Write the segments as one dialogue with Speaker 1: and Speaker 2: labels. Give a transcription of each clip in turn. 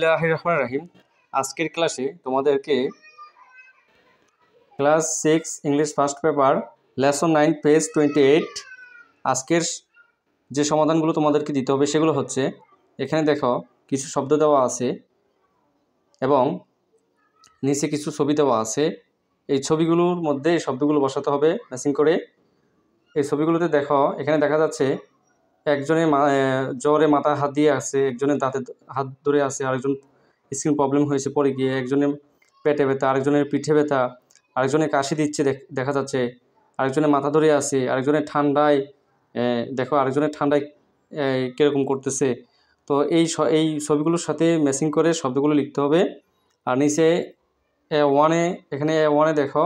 Speaker 1: বিসমিল্লাহির রহমানির রহিম। আজকের ক্লাসে তোমাদেরকে class 6 English first paper lesson 9 page 28 আজকের যে সমাধানগুলো তোমাদেরকে দিতে হবে সেগুলো হচ্ছে, এখানে দেখো কিছু শব্দ দেওয়া আছে এবং নিচে কিছু ছবি দেওয়া আছে। এই ছবিগুলোর মধ্যে এই শব্দগুলো বসাতে হবে ম্যাচিং করে। এই ছবিগুলোতে দেখো এখানে দেখা যাচ্ছে একজনের জ্বরে মাথা হাত দিয়ে আছে, একজনের দাঁতে হাত ধরে আছে, আরেকজন স্কিন প্রবলেম হয়েছে পড়ে গিয়ে, একজনের পেটে ব্যথা, আরেকজনের পিঠে ব্যথা, আরেকজনের কাশি দিচ্ছে দেখা যাচ্ছে, আরেকজনের মাথা ধরে আছে, আরেকজনের ঠান্ডায় দেখো আরেকজনের ঠান্ডায় কীরকম করতেছে। তো এই ছবিগুলোর সাথে ম্যাচিং করে শব্দগুলো লিখতে হবে। আর নিচে এখানে ওয়ানে দেখো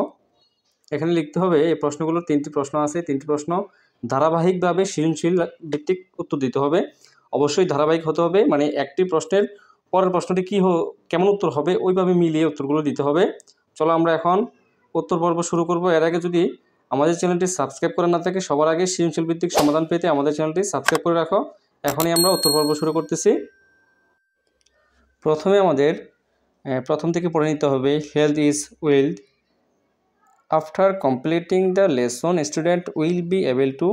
Speaker 1: এখানে লিখতে হবে এই প্রশ্নগুলোর 3টি প্রশ্ন আছে। 3টি প্রশ্ন ধারাবাহিকভাবে সৃজনশীল ভিত্তিক উত্তর দিতে হবে। অবশ্যই ধারাবাহিক হতে হবে, মানে একটি প্রশ্নের পরের প্রশ্নটি কেমন উত্তর হবে ওইভাবে মিলিয়ে উত্তরগুলো দিতে হবে। চলো আমরা এখন উত্তর পর্ব শুরু করব। এর আগে যদি আমাদের চ্যানেলটি সাবস্ক্রাইব করে না থাকে, সবার আগে সৃজনশীল ভিত্তিক সমাধান পেতে আমাদের চ্যানেলটি সাবস্ক্রাইব করে রাখো। এখনই আমরা উত্তর পর্ব শুরু করতেছি। প্রথমে আমাদের প্রথম থেকে পড়ে নিতে হবে health is wealth. After completing the lesson student will be able to,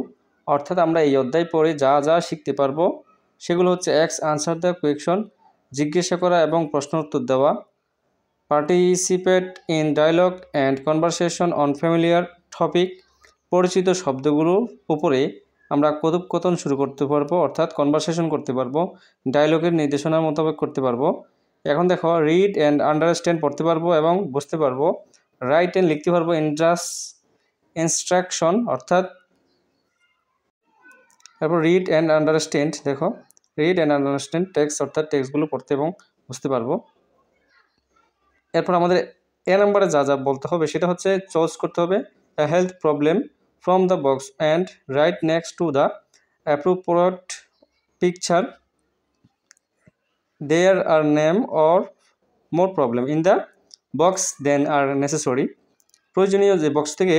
Speaker 1: অর্থাৎ আমরা এই অধ্যায় পড়ে যা যা শিখতে পারবো সেগুলো হচ্ছে এক্স আনসার দ্য কোয়েকশন, জিজ্ঞাসা করা এবং প্রশ্ন উত্তর দেওয়া। Participate in dialogue and conversation on familiar topic, পরিচিত শব্দগুলোর উপরে আমরা কথোপকথন শুরু করতে পারবো, অর্থাৎ কনভারসেশন করতে পারবো, ডায়লগের নির্দেশনা মোতাবেক করতে পারবো। এখন দেখো রিড অ্যান্ড আন্ডারস্ট্যান্ড পড়তে পারবো এবং বুঝতে পারবো। রাইট অ্যান্ড লিখতে পারবো ইনস্ট্রাকশন, অর্থাৎ তারপর রিড অ্যান্ড আন্ডারস্ট্যান্ড, দেখো রিড অ্যান্ড আন্ডারস্ট্যান্ড টেক্সট, অর্থাৎ টেক্সটগুলো পড়তে এবং বুঝতে পারবো। এরপর আমাদের নাম্বারে যা যা বলতে হবে সেটা হচ্ছে চয়েস করতে হবে a health problem from the box and write next to the appropriate picture there are name or more problem in the box then are necessary. প্রয়োজনীয় যে বক্স থেকে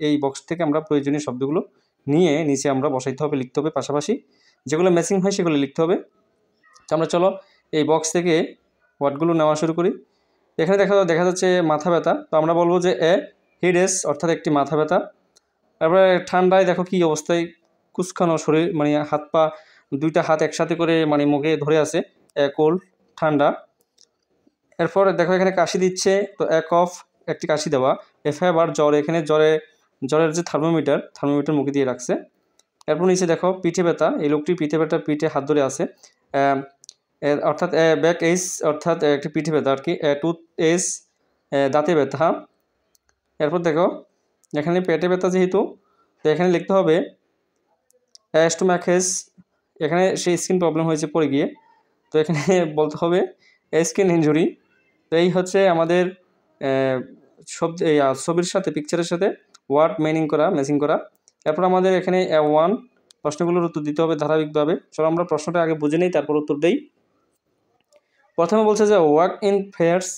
Speaker 1: এই বক্স থেকে আমরা প্রয়োজনীয় শব্দগুলো নিয়ে নিচে আমরা বসাইতে হবে, লিখতে হবে, পাশাপাশি যেগুলো ম্যাচিং হয় সেগুলো লিখতে হবে। তো আমরা চলো এই বক্স থেকে ওয়ার্ডগুলো নেওয়া শুরু করি। এখানে দেখা যাচ্ছে মাথা ব্যথা, তো আমরা বলবো যে হেডেস, অর্থাৎ একটি মাথা ব্যথা। তারপরে ঠান্ডায় দেখো কি অবস্থায় কুচকানো শরীর, মানে হাত পা দুইটা হাত একসাথে করে মানে মুখে ধরে আছে, কোল্ড ঠান্ডা। এরপর দেখো এখানে কাশি দিচ্ছে, তো কফ একটি কাশি দেওয়া। ফেভার জ্বর, এখানে জ্বরের যে থার্মোমিটার মুখে দিয়ে রাখছে। এরপর নিচে দেখো পিঠে ব্যথা, এই লোকটি পিঠে হাত ধরে আছে, অর্থাৎ ব্যাক এইস, অর্থাৎ একটি পিঠে ব্যথা আর কি। টুথ এইস, দাঁতে ব্যথা। এরপর দেখো এখানে পেটে ব্যথা যেহেতু, তো এখানে লিখতে হবে স্টোম্যাকেস, এখানে সেই স্কিন প্রবলেম হয়েছে পড়ে গিয়ে, তো এখানে বলতে হবে স্কিন ইনজুরি। তো এই হচ্ছে আমাদের ছবির সাথে পিকচারের সাথে ওয়ার্ড ম্যাচিং করা। এরপর আমাদের এখানে ওয়ান প্রশ্নগুলোর উত্তর দিতে হবে ধারাবাহিকভাবে। চলো আমরা প্রশ্নটা আগে বুঝে নিই, তারপর উত্তর দেই। প্রথমে বলছে যে work in pairs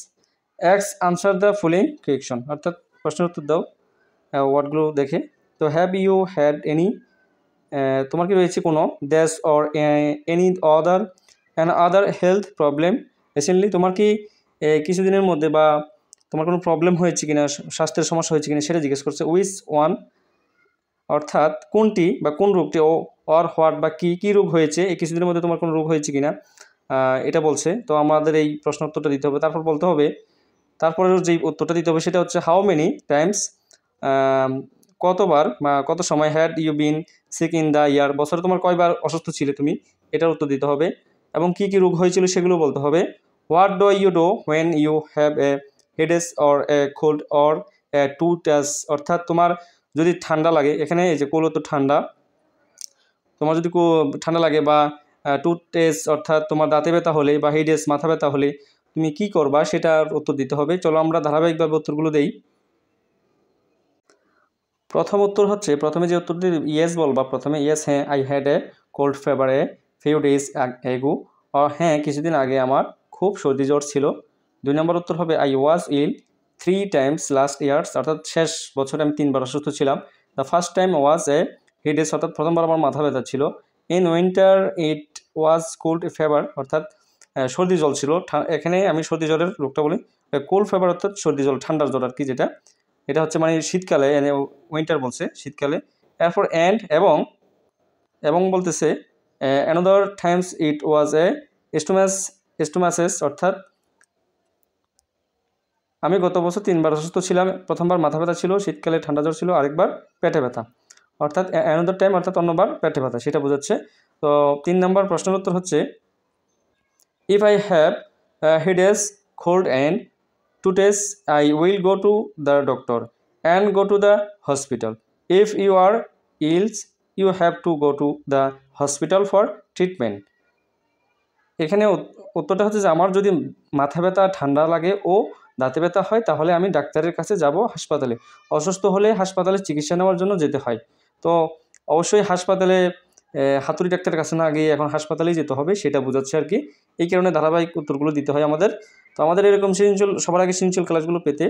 Speaker 1: x answer the following question, অর্থাৎ প্রশ্নের উত্তর দাও ওয়ার্ডগুলো দেখে। তো হ্যাভ ইউ হ্যাড এনি, তোমার কি রয়েছে কোনো, that's or any other health problem recently, তোমার কি কিছুদিনের মধ্যে বা তোমার কোনো প্রবলেম হয়েছে কিনা, স্বাস্থ্যের সমস্যা হয়েছে কিনা সেটা জিজ্ঞেস করছে। উইচ ওয়ান, অর্থাৎ কোনটি বা কোন রোগটি, অর হোয়াট বা কী রোগ হয়েছে, এই কিছুদিনের মধ্যে তোমার কোনো রোগ হয়েছে কিনা এটা বলছে। তো আমাদের এই প্রশ্ন উত্তরটা দিতে হবে। তারপর বলতে হবে, তারপরেও যেই উত্তরটা দিতে হবে সেটা হচ্ছে হাউ মেনি টাইমস, কতবার বা কত সময়, had you been sick in the year, বছরে তোমার কয়বার অসুস্থ ছিলে তুমি, এটার উত্তর দিতে হবে। এবং কী কী রোগ হয়েছিল সেগুলো বলতে হবে। What do you do when you have a headache or a cold or a tooth, অর্থাৎ তোমার যদি ঠান্ডা লাগে, এখানে এই যে কোল্ড তো ঠান্ডা, তোমার যদি ঠান্ডা লাগে বা টুথ অর্থাৎ তোমার দাঁতে ব্যথা হলে বা হেডেস মাথা ব্যথা হলে তুমি কি করবা সেটার উত্তর দিতে হবে। চলো আমরা ধারাবাহিকভাবে উত্তরগুলো দেই। প্রথম উত্তর হচ্ছে, প্রথমে যে উত্তরটি ইয়েস বলবা, প্রথমে ইয়েস, হ্যাঁ I had a cold fever a few days ago, হ্যাঁ কিছুদিন আগে আমার খুব সর্দি জ্বর ছিল। 2 নম্বর উত্তর হবে I was ill 3 times last years, অর্থাৎ শেষ বছরে আমি 3বার অসুস্থ ছিলাম। The first time was a headache, অর্থাৎ প্রথমবার আমার মাথা ব্যথা ছিল। In winter it was cold fever, অর্থাৎ সর্দি জল ছিল। এখানে আমি সর্দি জ্বরের রোগটা বলি কোল্ড ফিভার, অর্থাৎ সর্দি জল, ঠান্ডার জ্বর আর কি, যেটা এটা হচ্ছে মানে শীতকালে, উইন্টার বলছে শীতকালে। এরপর এবং বলতেছে অ্যানাদার টাইমস ইট ওয়াজ এ স্টোমাসেস, অর্থাৎ আমি গত বছর 3বার অসুস্থ ছিলাম। প্রথমবার মাথা ব্যথা ছিল, শীতকালে ঠান্ডা জ্বর ছিল, আরেকবার পেটে ব্যথা, অর্থাৎ অ্যানাদার টাইম অর্থাৎ অন্যবার পেটে ব্যথা, সেটা বোঝাচ্ছে। তো 3 নম্বর প্রশ্নের উত্তর হচ্ছে if I have headache cold and toothache I will go to the doctor and go to the hospital. If you are ill you have to go to the hospital for treatment. এখানে উত্তরটা হচ্ছে যে আমার যদি মাথা ব্যথা, ঠান্ডা লাগে ও দাঁতে ব্যথা হয় তাহলে আমি ডাক্তারের কাছে যাব হাসপাতালে। অসুস্থ হলে হাসপাতালে চিকিৎসা নেওয়ার জন্য যেতে হয়। তো অবশ্যই হাসপাতালে হাতুড়ি ডাক্তারের কাছে না গিয়ে এখন হাসপাতালেই যেতে হবে, সেটা বোঝাচ্ছে আর কি। এই কারণে ধারাবাহিক উত্তরগুলো দিতে হয় আমাদের। তো আমাদের এরকম সৃজনশীল, সবার আগে সৃজনশীল ক্লাসগুলো পেতে,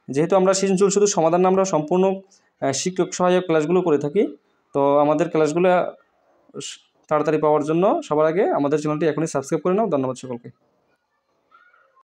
Speaker 1: যেহেতু আমরা সৃজনশীল শুধু সমাধান না, আমরা সম্পূর্ণ শিক্ষক সহায়ক ক্লাসগুলো করে থাকি। তো আমাদের ক্লাসগুলো তাড়াতাড়ি পাওয়ার জন্য সবার আগে আমাদের চ্যানেলটি এখনই সাবস্ক্রাইব করে নাও। ধন্যবাদ সকলকে।